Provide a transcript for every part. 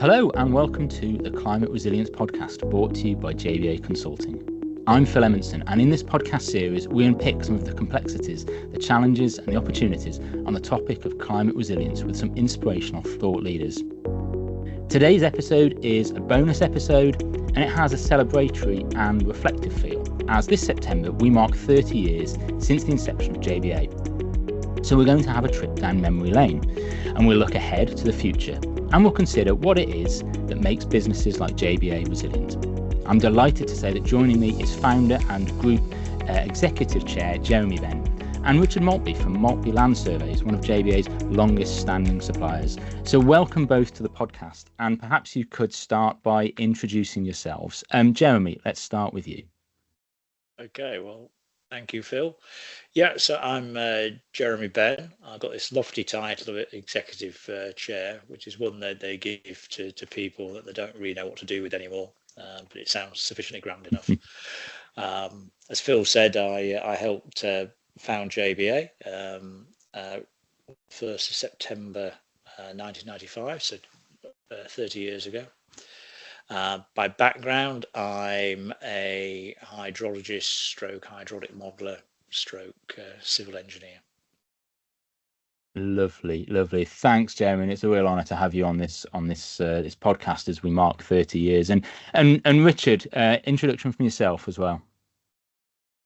Hello and welcome to the Climate Resilience Podcast, brought to you by JBA Consulting. I'm Phil Emonson, and in this podcast series we unpick some of the complexities, the challenges and the opportunities on the topic of climate resilience with some inspirational thought leaders. Today's episode is a bonus episode, and it has a celebratory and reflective feel, as this September we mark 30 years since the inception of JBA. So we're going to have a trip down memory lane, and we'll look ahead to the future, and we'll consider what it is that makes businesses like JBA resilient. I'm delighted to say that joining me is founder and group executive chair Jeremy Benn, and Richard Maltby from Maltby Land Surveys, one of JBA's longest standing suppliers. So welcome both to the podcast, and perhaps you could start by introducing yourselves. Jeremy, let's start with you. Okay, well, thank you, Phil. Yeah, so I'm Jeremy Benn. I've got this lofty title of executive chair, which is one that they give to people that they don't really know what to do with anymore, but it sounds sufficiently grand enough. As Phil said, I helped found JBA 1st of September 1995, so 30 years ago. By background, I'm a hydrologist stroke hydraulic modeler stroke civil engineer. Lovely. Thanks, Jeremy. It's a real honour to have you on this podcast as we mark 30 years. And Richard, introduction from yourself as well.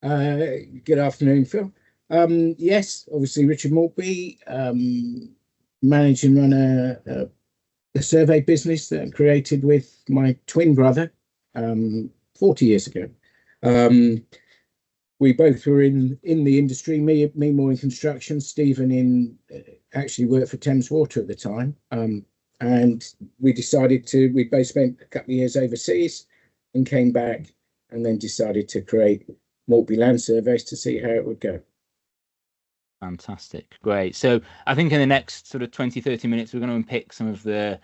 Good afternoon, Phil. Yes, obviously Richard Maltby, manage and run a survey business that I created with my twin brother 40 years ago. We both were in the industry, me more in construction, Stephen actually worked for Thames Water at the time. And we both spent a couple of years overseas and came back and then decided to create Maltby Land Surveys to see how it would go. Fantastic. Great. So I think in the next sort of 20-30 minutes, we're going to unpick some of the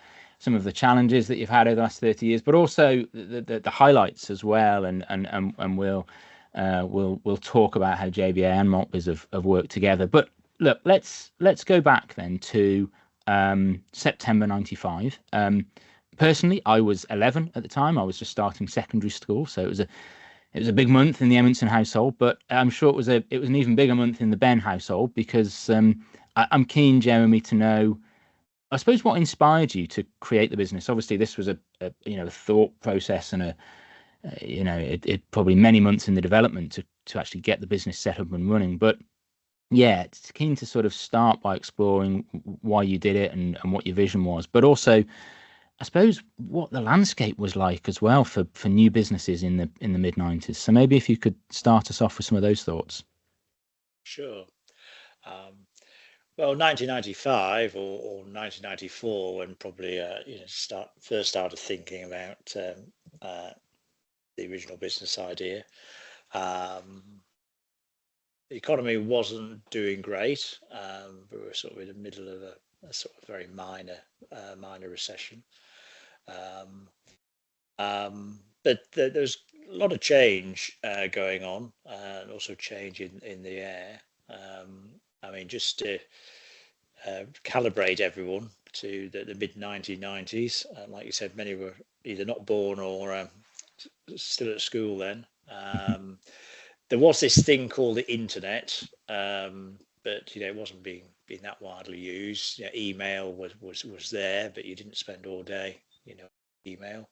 challenges that you've had over the last 30 years, but also the highlights as well. And we'll talk about how JBA and Maltby's have worked together. But look, let's go back then to September 95. Personally, I was 11 at the time. I was just starting secondary school, so it was a big month in the Emonson household, but I'm sure it was an even bigger month in the Benn household, because I'm keen, Jeremy, to know, I suppose, what inspired you to create the business. Obviously, this was a thought process and it probably many months in the development to actually get the business set up and running. But yeah, it's keen to sort of start by exploring why you did it and what your vision was, but also, I suppose, what the landscape was like as well for new businesses in the mid-90s. So maybe if you could start us off with some of those thoughts. Sure. Well, 1995 or 1994, when probably first started thinking about the original business idea. The economy wasn't doing great. We were sort of in the middle of a sort of very minor recession. But there's a lot of change going on, and also change in the air. Just to calibrate everyone to the mid 1990s, like you said, many were either not born or still at school then. There was this thing called the internet, but it wasn't being that widely used. Email was there, but you didn't spend all day email.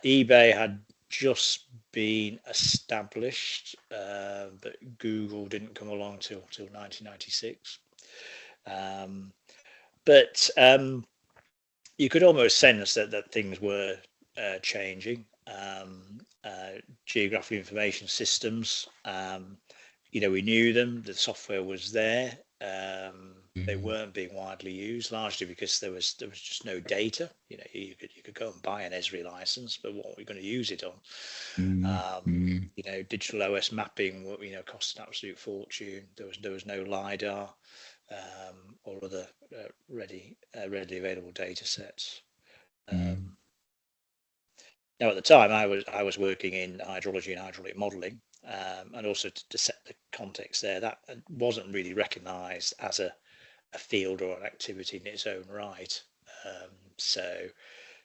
eBay had just been established, but Google didn't come along till 1996. But you could almost sense that things were changing. Geographic information systems, we knew them, the software was there. They weren't being widely used, largely because there was just no data. You could go and buy an Esri license, but what were we going to use it on? Digital OS mapping, cost an absolute fortune. There was no LiDAR or other readily available data sets. Now, at the time, I was working in hydrology and hydraulic modelling, and also to set the context there, that wasn't really recognised as a field or an activity in its own right. So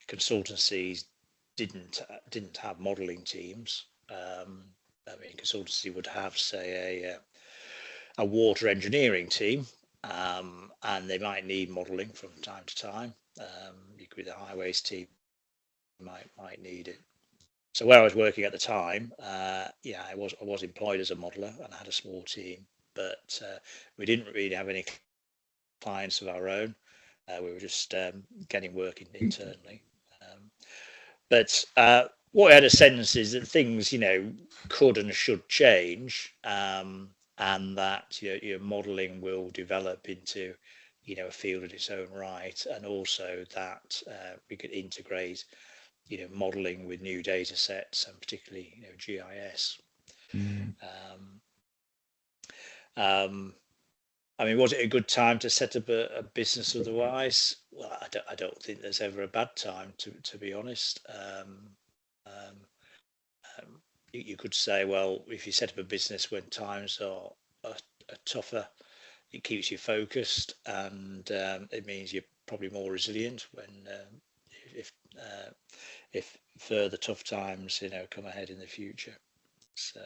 consultancies didn't have modelling teams. I mean, consultancy would have, say, a water engineering team, and they might need modelling from time to time. You could be the highways team might need it. So where I was working at the time, yeah, I was employed as a modeller and I had a small team, but we didn't really have any clients of our own. We were just getting work internally. But what I had a sense is that things, could and should change, and that your modelling will develop into, a field in its own right, and also that we could integrate, modelling with new data sets, and particularly, GIS. I mean, was it a good time to set up a business otherwise? Well, I don't think there's ever a bad time, to be honest. You could say, well, if you set up a business when times are tougher, it keeps you focused, and it means you're probably more resilient when if further tough times come ahead in the future. So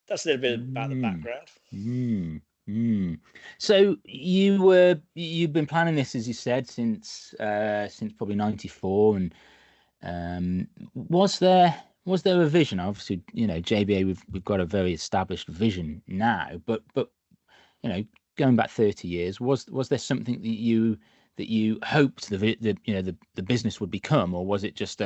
that's a little bit about the background. So you've been planning this, as you said, since probably '94, and was there a vision? Obviously, JBA, we've got a very established vision now, but going back 30 years, was there something that you hoped the business would become, or was it just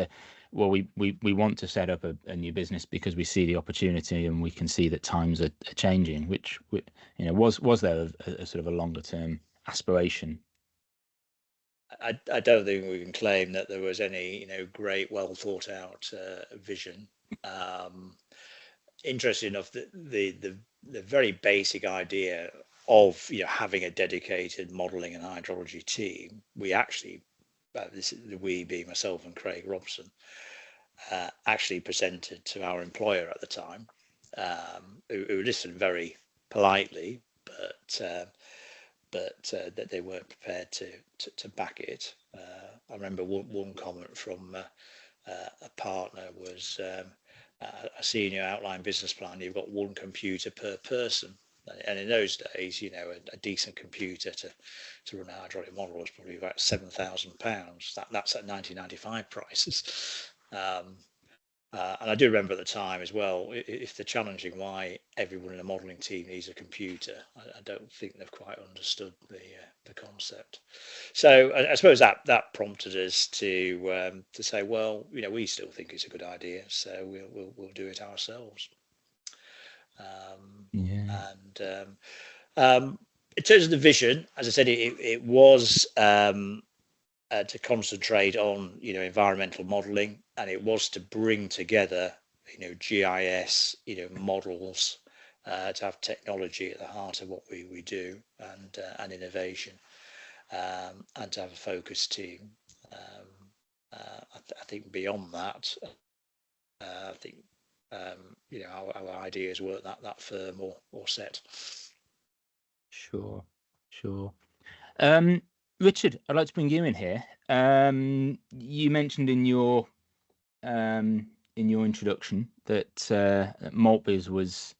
we want to set up a new business because we see the opportunity and we can see that times are changing, which was there a sort of a longer term aspiration? I don't think we can claim that there was any great, well thought out vision. Interesting enough, the very basic idea of having a dedicated modelling and hydrology team, we actually, we being myself and Craig Robson, actually presented to our employer at the time, who listened very politely, but that they weren't prepared to back it. I remember one comment from a partner was, a senior outline business plan, you've got one computer per person. And in those days, a decent computer to run a hydraulic model was probably about £7,000. That's at 1995 prices. And I do remember at the time as well, if they're challenging why everyone in a modelling team needs a computer, I don't think they've quite understood the concept. So I suppose that prompted us to say, well, we still think it's a good idea, so we'll do it ourselves. And in terms of the vision, as I said, it was to concentrate on environmental modelling, and it was to bring together GIS models, to have technology at the heart of what we do, and innovation, and to have a focused team. I think beyond that, I think our ideas weren't that firm or set. Sure. Richard, I'd like to bring you in here. You mentioned in your introduction that Maltby's was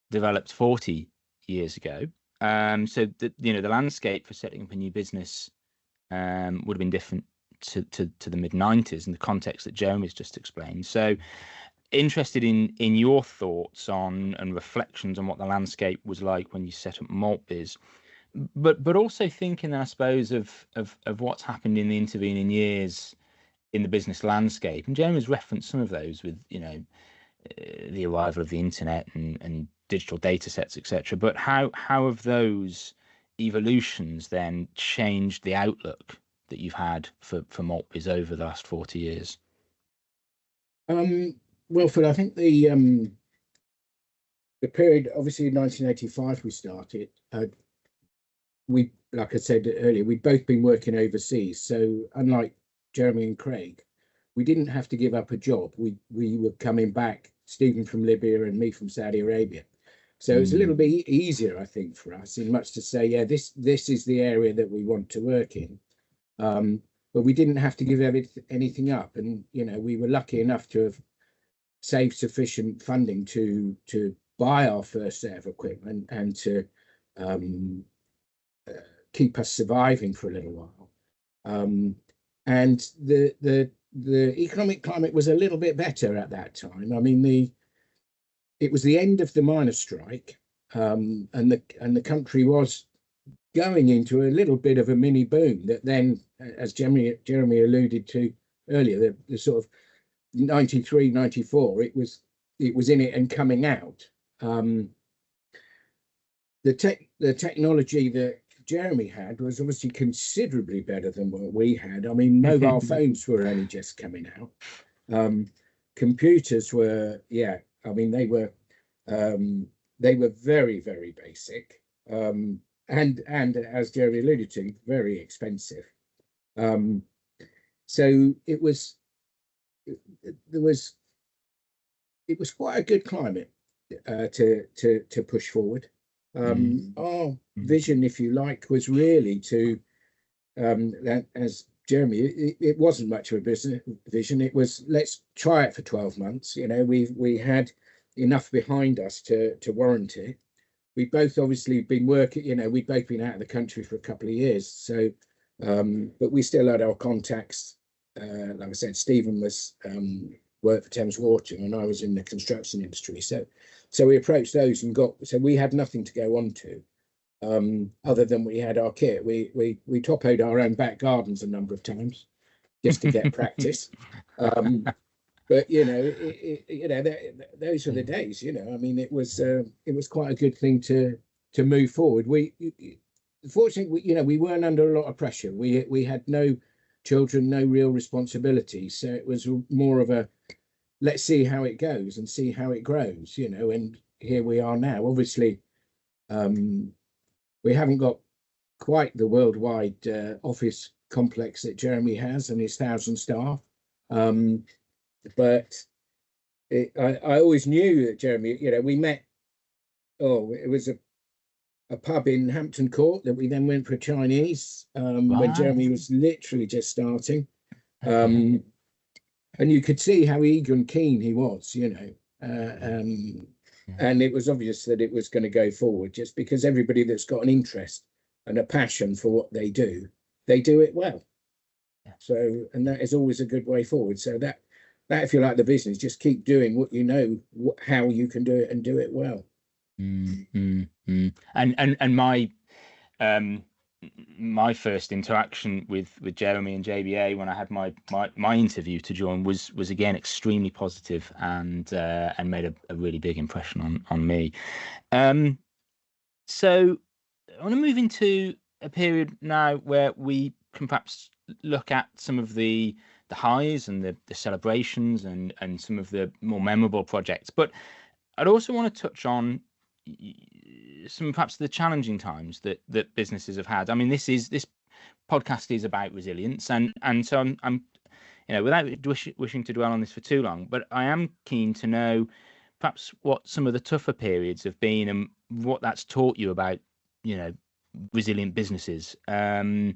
developed 40 years ago. So the landscape for setting up a new business would have been different to the mid 90s in the context that Jeremy's just explained. So interested in your thoughts on and reflections on what the landscape was like when you set up Maltby's. But also thinking, I suppose, of what's happened in the intervening years in the business landscape. And Jeremy's referenced some of those with, the arrival of the internet and digital data sets, etc. But how have those evolutions then changed the outlook that you've had for Maltby's over the last 40 years? Well, Phil, I think the period, obviously in 1985 we started. We, like I said earlier, we'd both been working overseas. So unlike Jeremy and Craig, we didn't have to give up a job. We were coming back, Stephen from Libya and me from Saudi Arabia. So it's a little bit easier, I think, for us in much to say, yeah, this is the area that we want to work in. But we didn't have to give anything up. And, you know, we were lucky enough to have saved sufficient funding to buy our first set of equipment and to keep us surviving for a little while. And the economic climate was a little bit better at that time. I mean, it was the end of the miners' strike, and the country was going into a little bit of a mini boom that then, as Jeremy alluded to earlier, the sort of 93, 94, it was in it and coming out. The technology that Jeremy had was obviously considerably better than what we had. I mean, mobile phones were only just coming out. Computers were, yeah, I mean, they were very, very basic. And as Jeremy alluded to, very expensive. So it was quite a good climate to push forward. Our vision, if you like, was really to, as Jeremy, it wasn't much of a business vision. It was, let's try it for 12 months. You know, we had enough behind us to warrant it. We both obviously been working, you know, we'd both been out of the country for a couple of years. So, but we still had our contacts. Like I said, Stephen was worked for Thames Water and I was in the construction industry. So we approached those and so we had nothing to go on to other than we had our kit. We topoed our own back gardens a number of times just to get practice. But you know, those were the days. You know, I mean, it was quite a good thing to move forward. Fortunately, you know, we weren't under a lot of pressure. We had no children, no real responsibility. So it was more of a, let's see how it goes and see how it grows, you know, and here we are now. Obviously, we haven't got quite the worldwide office complex that Jeremy has and his 1,000 staff. But I always knew that Jeremy, you know, we met, it was a pub in Hampton Court that we then went for a Chinese when Jeremy was literally just starting. And you could see how eager and keen he was, you know, and it was obvious that it was going to go forward just because everybody that's got an interest and a passion for what they do it well. So, and that is always a good way forward. So that if you like the business, just keep doing what you know, how you can do it and do it well. And my first interaction with Jeremy and JBA when I had my interview to join was again extremely positive and made a really big impression on me. So I want to move into a period now where we can perhaps look at some of the highs and the celebrations and some of the more memorable projects, but I'd also want to touch on some perhaps the challenging times that businesses have had. I mean, this podcast is about resilience, and so I'm you know, without wishing to dwell on this for too long, but I am keen to know perhaps what some of the tougher periods have been and what that's taught you about, you know, resilient businesses. And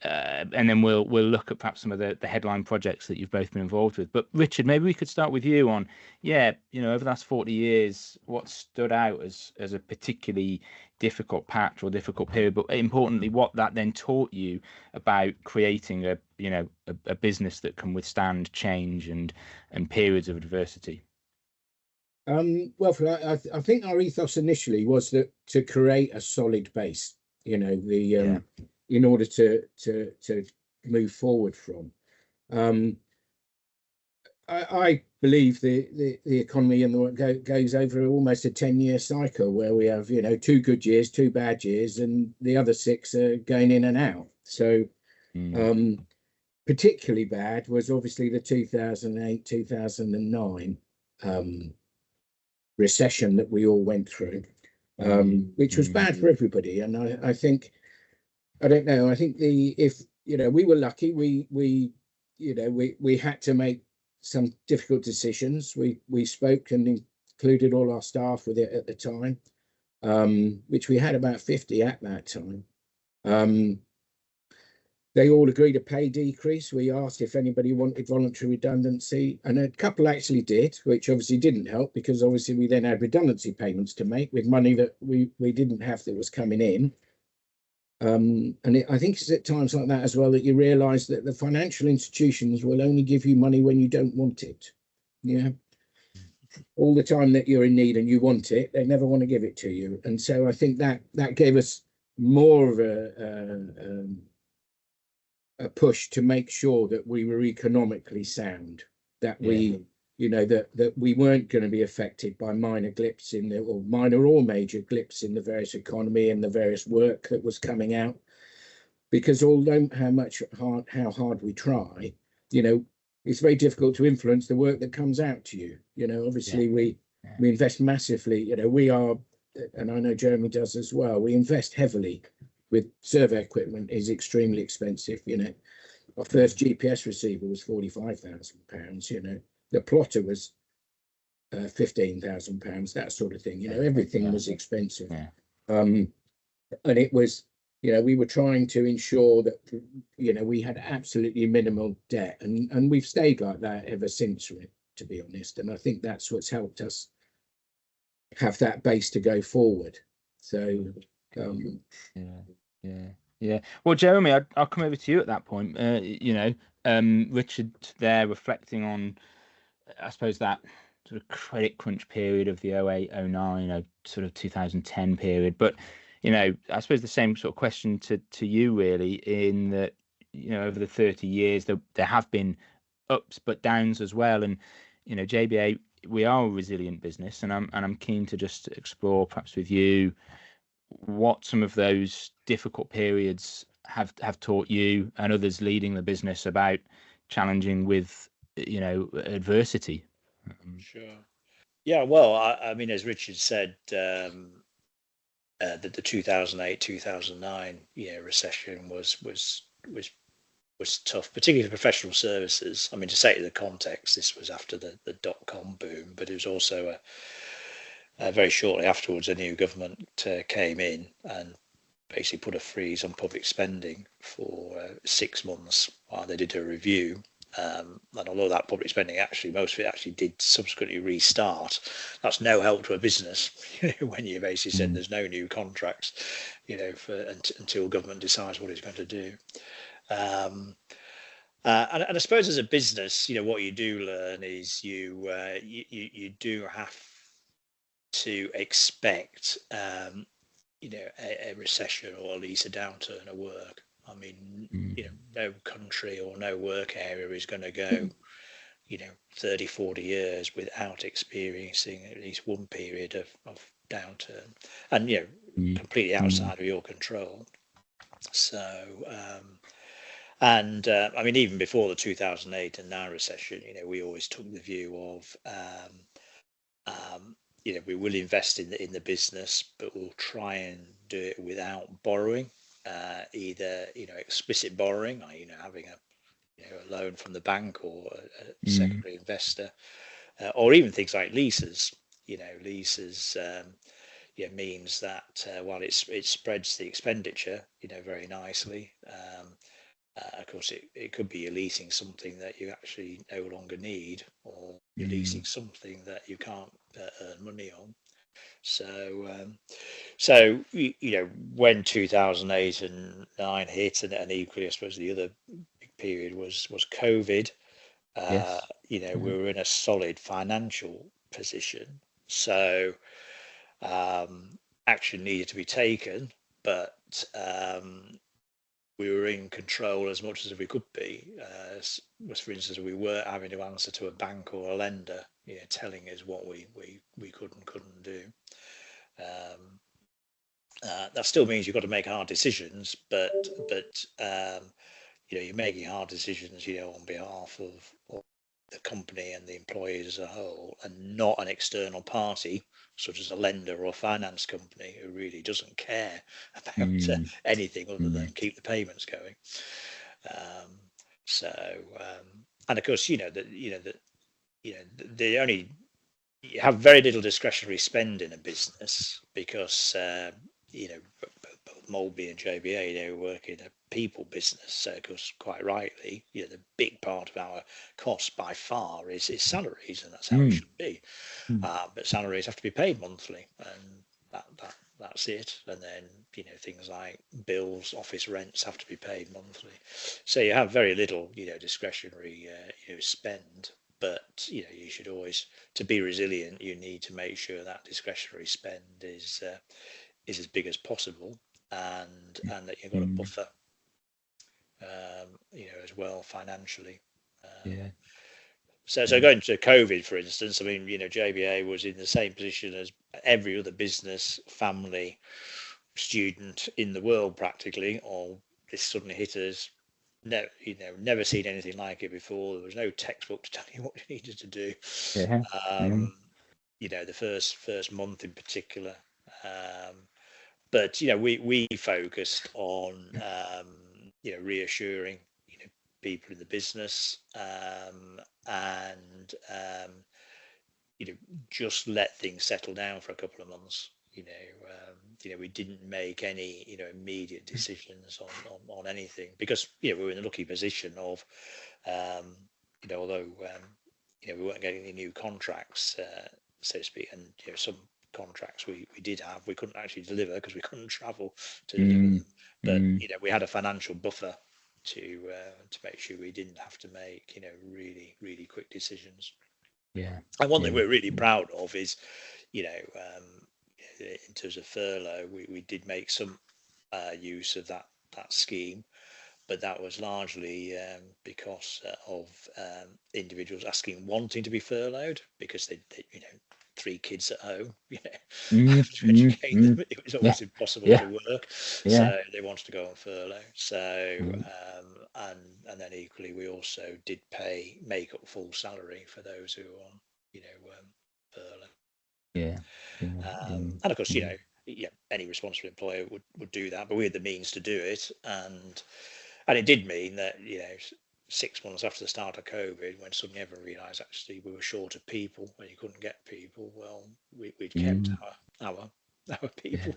then we'll look at perhaps some of the headline projects that you've both been involved with. But Richard, maybe we could start with you on, you know, over the last 40 years, what stood out as a particularly difficult patch or difficult period, but importantly, what that then taught you about creating a business that can withstand change and periods of adversity. Well, I think our ethos initially was that to create a solid base, you know, in order to move forward from. I believe the economy in the world goes over almost a 10-year cycle where we have, you know, 2 good years, 2 bad years, and the other 6 are going in and out. So particularly bad was obviously the 2008-2009 recession that we all went through, which was bad for everybody. And I think, I don't know, I think if you know, we were lucky, we had to make some difficult decisions. We spoke and included all our staff with it at the time. which we had about 50 at that time. They all agreed a pay decrease. We asked if anybody wanted voluntary redundancy, and a couple actually did, which obviously didn't help, because obviously we then had redundancy payments to make with money that we didn't have that was coming in. I think it's at times like that as well that you realise that the financial institutions will only give you money when you don't want it. Yeah. All the time that you're in need and you want it, they never want to give it to you. And so I think that gave us more of a push to make sure that we were economically sound, that we, you know, that we weren't going to be affected by minor blips in the, or minor or major blips in the various economy and the various work that was coming out. Because although how hard we try, you know, it's very difficult to influence the work that comes out to you. You know, obviously we invest massively. You know, we are, and I know Jeremy does as well, we invest heavily with survey equipment. Is extremely expensive. You know, our first GPS receiver was £45,000. You know, the plotter was £15,000. That sort of thing. You know, everything was expensive. And it was, you know, we were trying to ensure that, you know, we had absolutely minimal debt, and we've stayed like that ever since, to be honest. And I think that's what's helped us have that base to go forward. So yeah. Well, Jeremy, I'll come over to you at that point. You know, Richard there reflecting on, I suppose, that sort of credit crunch period of the 08, 09, sort of 2010 period. But, you know, I suppose the same sort of question to you, really, in that, you know, over the 30 years, there have been ups but downs as well. And, you know, JBA, we are a resilient business, and I'm keen to just explore, perhaps with you, what some of those difficult periods have taught you and others leading the business about challenging with, you know, adversity. Sure. Yeah, well, I mean, as Richard said, that the 2008, 2009 recession was tough, particularly for professional services. I mean, to say it in the context, this was after the dot-com boom, but it was also very shortly afterwards, a new government came in and basically put a freeze on public spending for 6 months while they did a review. And although that public spending, actually, most of it actually did subsequently restart, that's no help to a business when you basically said there's no new contracts, you know, until government decides what it's going to do. And I suppose as a business, you know, what you do learn is you do have to expect, you know, a recession, or at least a downturn of work. I mean, you know, no country or no work area is going to go, you know, 30, 40 years without experiencing at least one period of downturn, and, you know, completely outside of your control. So, I mean, even before the 2008 and 9 recession, you know, we always took the view of, you know, we will invest in the business, but we'll try and do it without borrowing, either, you know, explicit borrowing, you know, having a loan from the bank or a secondary investor, or even things like leases. You know, leases means that while it spreads the expenditure, you know, very nicely. Of course, it could be you're leasing something that you actually no longer need, or you're leasing something that you can't earn money on. So, you know, when 2008 and 9 hit, and equally, I suppose the other big period was COVID. You know, we were in a solid financial position, so action needed to be taken, but we were in control as much as we could be. For instance, we weren't having to answer to a bank or a lender, you know, telling us what we could and couldn't do. That still means you've got to make hard decisions, but you know, you're making hard decisions, you know, on behalf of the company and the employees as a whole, and not an external party such as a lender or a finance company who really doesn't care about anything other than keep the payments going. And of course, the only you have very little discretionary spend in a business because both Maltby and JBA, they work in a people business. So, because quite rightly, the big part of our cost by far is salaries, and that's how it should be. But salaries have to be paid monthly, and that's it. And then things like bills, office rents have to be paid monthly. So you have very little discretionary spend. But you should always, to be resilient, you need to make sure that discretionary spend is as big as possible, and that you've got a buffer, as well financially. So going to COVID, for instance, I mean, JBA was in the same position as every other business, family, student in the world practically. Or this suddenly hit us. Never seen anything like it before. There was no textbook to tell you what you needed to do. The first month in particular. But we focused on reassuring people in the business, and just let things settle down for a couple of months. We didn't make any immediate decisions on anything, because we were in a lucky position of although we weren't getting any new contracts, so to speak, and some contracts we did have, we couldn't actually deliver because we couldn't travel to deliver them. But we had a financial buffer to make sure we didn't have to make really quick decisions. And one thing we're really proud of is in terms of furlough, we did make some use of that scheme, but that was largely because of individuals wanting to be furloughed because they 3 kids at home, to educate them. It was almost impossible to work, so they wanted to go on furlough. So and then equally, we also did make up full salary for those who were on furlough. And of course, any responsible employer would do that, but we had the means to do it, and it did mean that 6 months after the start of COVID, when suddenly everyone realised actually we were short of people, when you couldn't get people, well, we'd kept our people.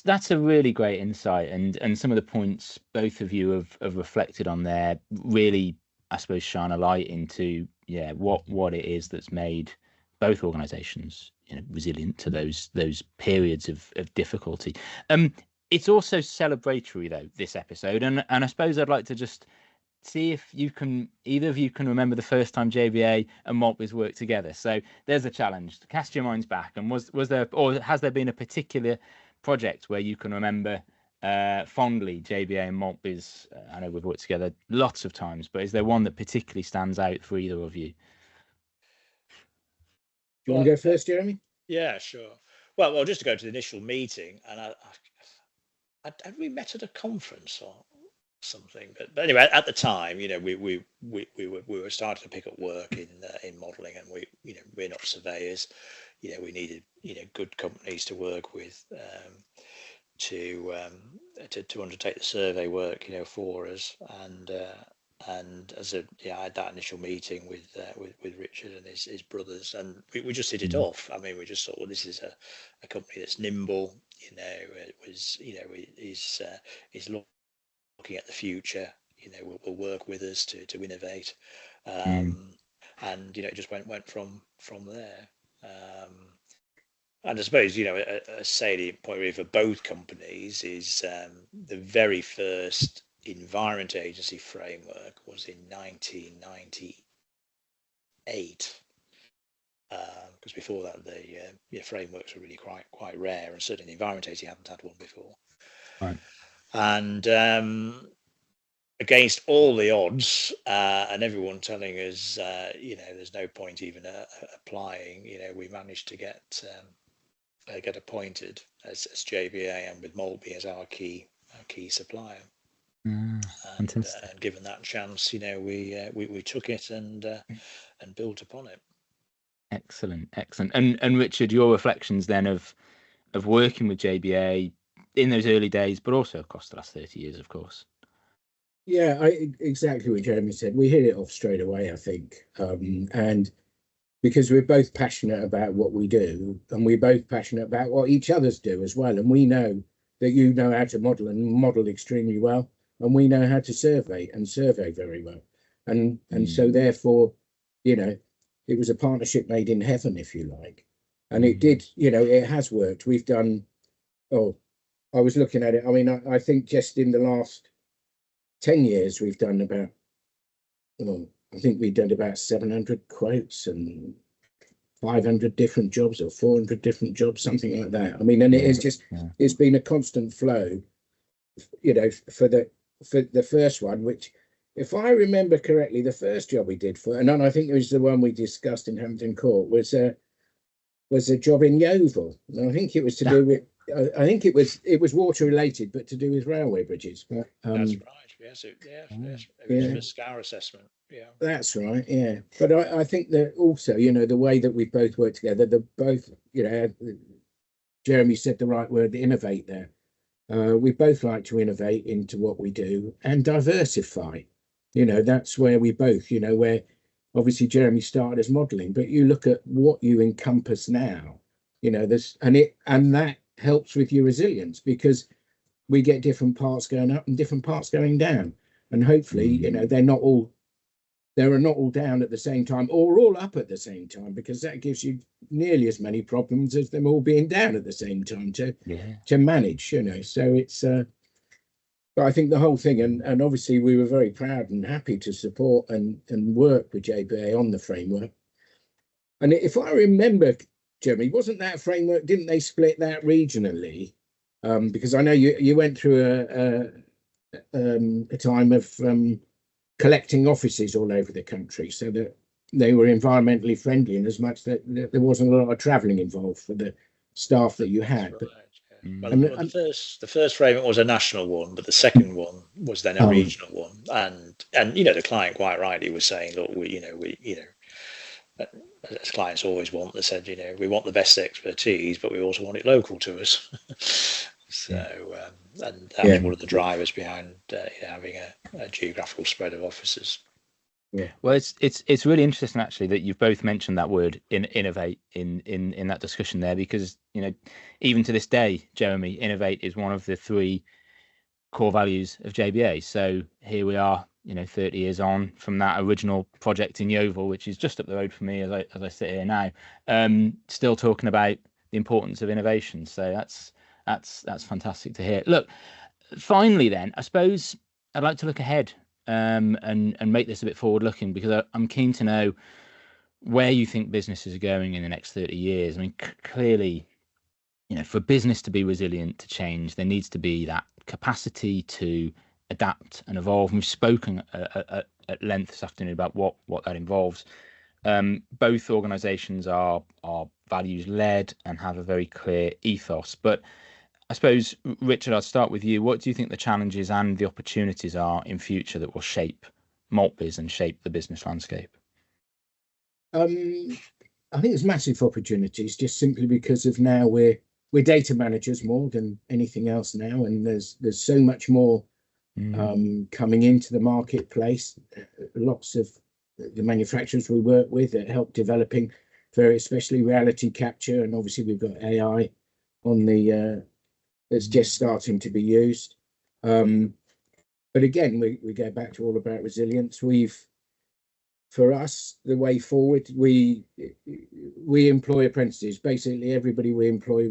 That's a really great insight, and some of the points both of you have reflected on there really, I suppose, shine a light into what it is that's made both organisations resilient to those periods of difficulty. It's also celebratory though, this episode, and I suppose I'd like to just see if either of you can remember the first time JBA and Maltby's worked together. So there's a challenge. Cast your minds back, and was there, or has there been a particular project where you can remember fondly JBA and Maltby's? I know we've worked together lots of times, but is there one that particularly stands out for either of you? Do you want to go first, Jeremy? Yeah, sure. Well, just to go to the initial meeting, and had we met at a conference or something? But anyway, at the time, we were starting to pick up work in modelling, and we're not surveyors. We needed good companies to work with to undertake the survey work for us, and as I had that initial meeting with Richard and his brothers, and we just hit it off. I mean, we just thought, well, this is a company that's nimble. It was is looking at the future. Will work with us to innovate, and it just went from there. And I suppose a salient point really for both companies is the very first Environment Agency framework was in 1998, because before that the frameworks were really quite rare, and certainly the Environment Agency hadn't had one before. Right. And against all the odds, and everyone telling us there's no point even applying, we managed to get appointed as JBA, and with Maltby as our key supplier. And given that chance, we took it and built upon it. Excellent. And Richard, your reflections then of working with JBA in those early days, but also across the last 30 years, of course. Yeah, exactly what Jeremy said. We hit it off straight away, I think. And because we're both passionate about what we do, and we're both passionate about what each others do as well. And we know that you know how to model and model extremely well, and we know how to survey and survey very well. And so therefore, it was a partnership made in heaven, if you like. And it did, it has worked. We've done, I was looking at it. I mean, I think just in the last 10 years, we've done about, I think we did about 700 quotes and 500 different jobs or 400 different jobs, something like that. I mean, and it is just, it's been a constant flow, for the first one, which, if I remember correctly, the first job we did and I think it was the one we discussed in Hampton Court, was a job in Yeovil. And I think it was to do with, I think it was water related, but to do with railway bridges. But, that's right. Yes, it was a scour assessment. Yeah, that's right. Yeah, but I think that also, the way that we both work together, Jeremy said the right word, innovate there. We both like to innovate into what we do and diversify. That's where we both, where obviously Jeremy started as modelling, but you look at what you encompass now, and that helps with your resilience, because we get different parts going up and different parts going down, and hopefully they're not all down at the same time or all up at the same time, because that gives you nearly as many problems as them all being down at the same time to manage. So it's but I think the whole thing, and obviously we were very proud and happy to support and work with JBA on the framework. And if I remember, Jeremy, wasn't that framework, didn't they split that regionally? Because I know you went through a time of collecting offices all over the country, so that they were environmentally friendly, and as much that there wasn't a lot of travelling involved for the staff that you had. Right. Well, the first framework was a national one, but the second one was then a regional one, and the client quite rightly was saying, look, we as clients always want, they said, we want the best expertise, but we also want it local to us. So and that was one of the drivers behind having a geographical spread of offices. Yeah, well, it's really interesting actually that you've both mentioned that word innovate in that discussion there, because even to this day, Jeremy, innovate is one of the 3 core values of JBA. So here we are, 30 years on from that original project in Yeovil, which is just up the road from me as I sit here now, still talking about the importance of innovation. So that's fantastic to hear. Look, finally then, I suppose I'd like to look ahead and make this a bit forward looking, because I'm keen to know where you think businesses are going in the next 30 years. I mean, clearly, for business to be resilient to change, there needs to be that capacity to adapt and evolve. And we've spoken at length this afternoon about what that involves. Both organisations are values led and have a very clear ethos. But I suppose, Richard, I'll start with you. What do you think the challenges and the opportunities are in future that will shape Maltby's and shape the business landscape? I think there's massive opportunities, just simply because of now we're data managers more than anything else now, and there's so much more coming into the marketplace. Lots of the manufacturers we work with that help developing especially reality capture, and obviously we've got AI on the that's just starting to be used. But again, we go back to all about resilience. For us, the way forward, we employ apprentices. Basically, everybody we employ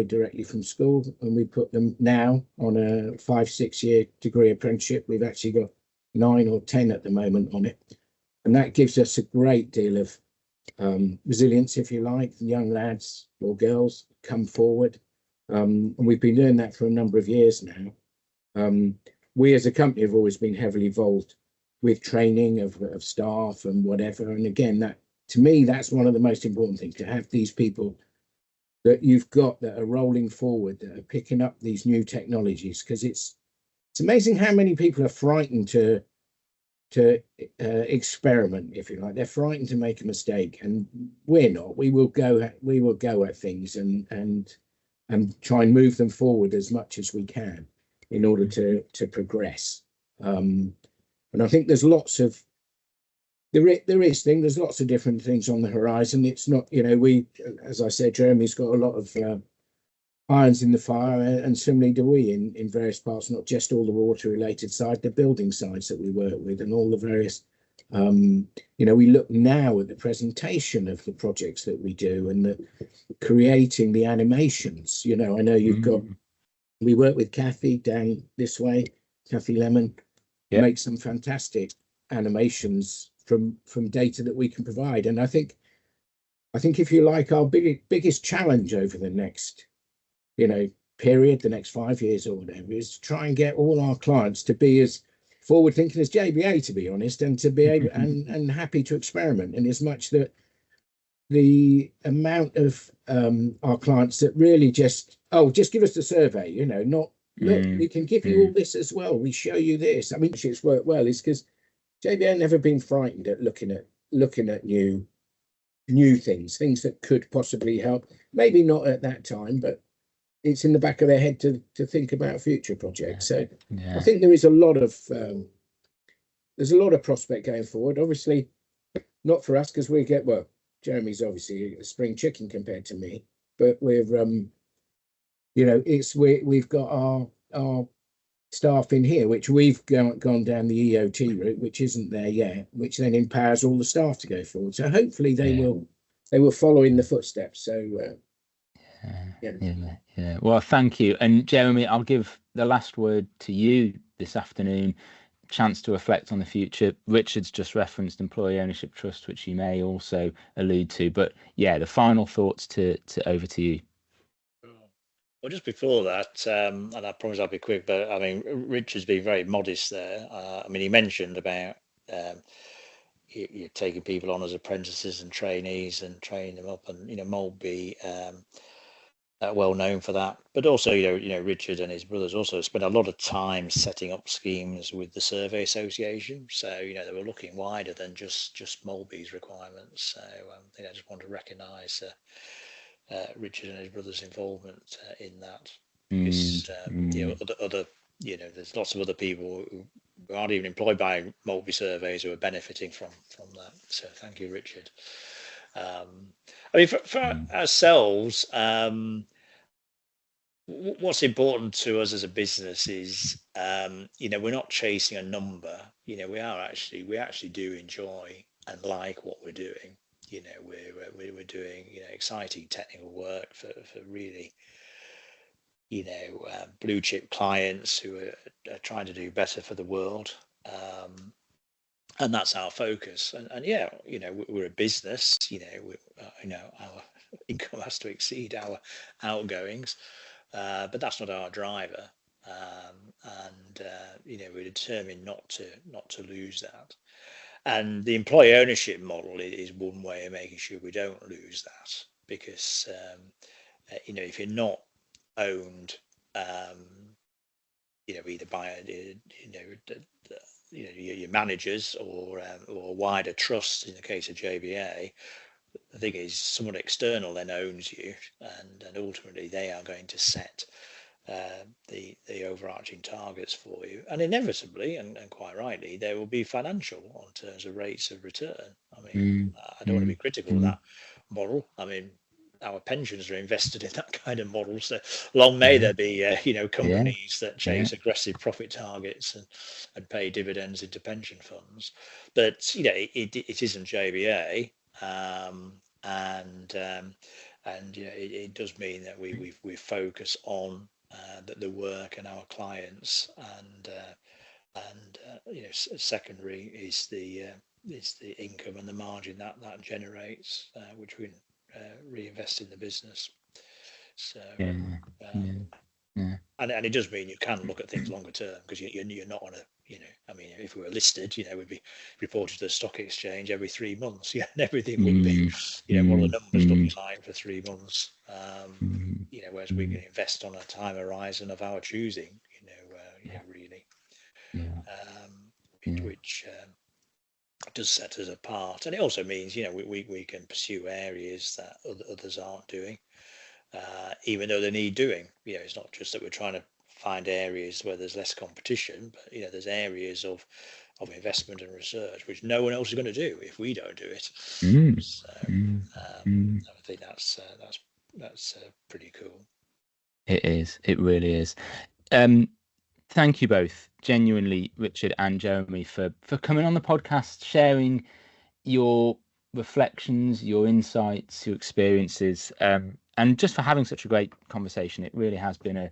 directly from school, and we put them now on a 5-6 year degree apprenticeship. We've actually got 9 or 10 at the moment on it, and that gives us a great deal of resilience, if you like. The young lads or girls come forward, and we've been doing that for a number of years now. We as a company have always been heavily involved with training of staff and whatever. And again, that to me, that's one of the most important things, to have these people that you've got that are rolling forward, that are picking up these new technologies, because it's amazing how many people are frightened to experiment, if you like. They're frightened to make a mistake, and we're not. We will go at things and try and move them forward as much as we can in order to progress. And I think there's lots of there's lots of different things on the horizon. It's not, as I said, Jeremy's got a lot of irons in the fire, and similarly do we in various parts, not just all the water related side, the building sides that we work with, and all the various we look now at the presentation of the projects that we do, and the creating the animations. I know you've got, we work with Kathy down this way, Kathy Lemon, makes some fantastic animations from data that we can provide. And I think if you like, our biggest challenge over the next period, the next 5 years or whatever, is to try and get all our clients to be as forward thinking as JBA, to be honest, and to be able and happy to experiment. And as much that the amount of our clients that really just give us the survey, not look, we can give you all this as well, we show you this. I mean, it's worked well is because JBA never been frightened at looking at new things that could possibly help. Maybe not at that time, but it's in the back of their head to think about future projects. So I think there is a lot of prospect going forward. Obviously, not for us because Jeremy's obviously a spring chicken compared to me, but we've got our staff in here, which we've gone down the EOT route, which isn't there yet, which then empowers all the staff to go forward. So hopefully they will follow in the footsteps. So. Well, thank you. And Jeremy, I'll give the last word to you this afternoon. Chance to reflect on the future. Richard's just referenced Employee Ownership Trust, which you may also allude to. But the final thoughts to over to you. Well, just before that, and I promise I'll be quick, but I mean, Richard's been very modest there. He mentioned about you're taking people on as apprentices and trainees and training them up, and Maltby. Well known for that, but also Richard and his brothers also spent a lot of time setting up schemes with the Survey Association. So they were looking wider than just Maltby's requirements. So I just want to recognise Richard and his brothers' involvement in that. Because there's lots of other people who aren't even employed by Maltby Surveys who are benefiting from that. So thank you, Richard. For ourselves, what's important to us as a business is, we're not chasing a number. We actually do enjoy and like what we're doing. We're doing exciting technical work for really blue chip clients who are trying to do better for the world. And that's our focus. And we're a business. Our income has to exceed our outgoings, but that's not our driver. We're determined not to lose that. And the employee ownership model is one way of making sure we don't lose that, because if you're not owned, either by your managers or wider trusts, in the case of JBA, the thing is someone external then owns you, and ultimately they are going to set the overarching targets for you, and inevitably and quite rightly there will be financial on terms of rates of return. I don't want to be critical of that model. Our pensions are invested in that kind of model, so long may there be companies that chase aggressive profit targets and pay dividends into pension funds, but it isn't JBA, it does mean that we focus on the work and our clients, and secondary is the income and the margin that generates, which we reinvest in the business. So and it does mean you can look at things longer term, because you're not on a if we were listed, we'd be reported to the stock exchange every 3 months, and everything would be what are the numbers looking like for 3 months, whereas we can invest on a time horizon of our choosing, really, which does set us apart. And it also means we can pursue areas that others aren't doing, even though they need doing. It's not just that we're trying to find areas where there's less competition, but there's areas of investment and research which no one else is going to do if we don't do it. So I think that's pretty cool. It is. It really is. Thank you both, genuinely, Richard and Jeremy, for coming on the podcast, sharing your reflections, your insights, your experiences, and just for having such a great conversation. It really has been a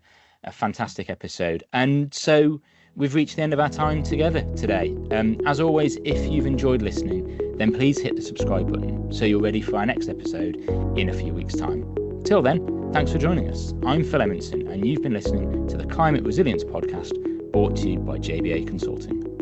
fantastic episode. And so we've reached the end of our time together today. As always, if you've enjoyed listening, then please hit the subscribe button so you're ready for our next episode in a few weeks' time. Till then, thanks for joining us. I'm Phil Emonson, and you've been listening to the Climate Resilience Podcast, brought to you by JBA Consulting.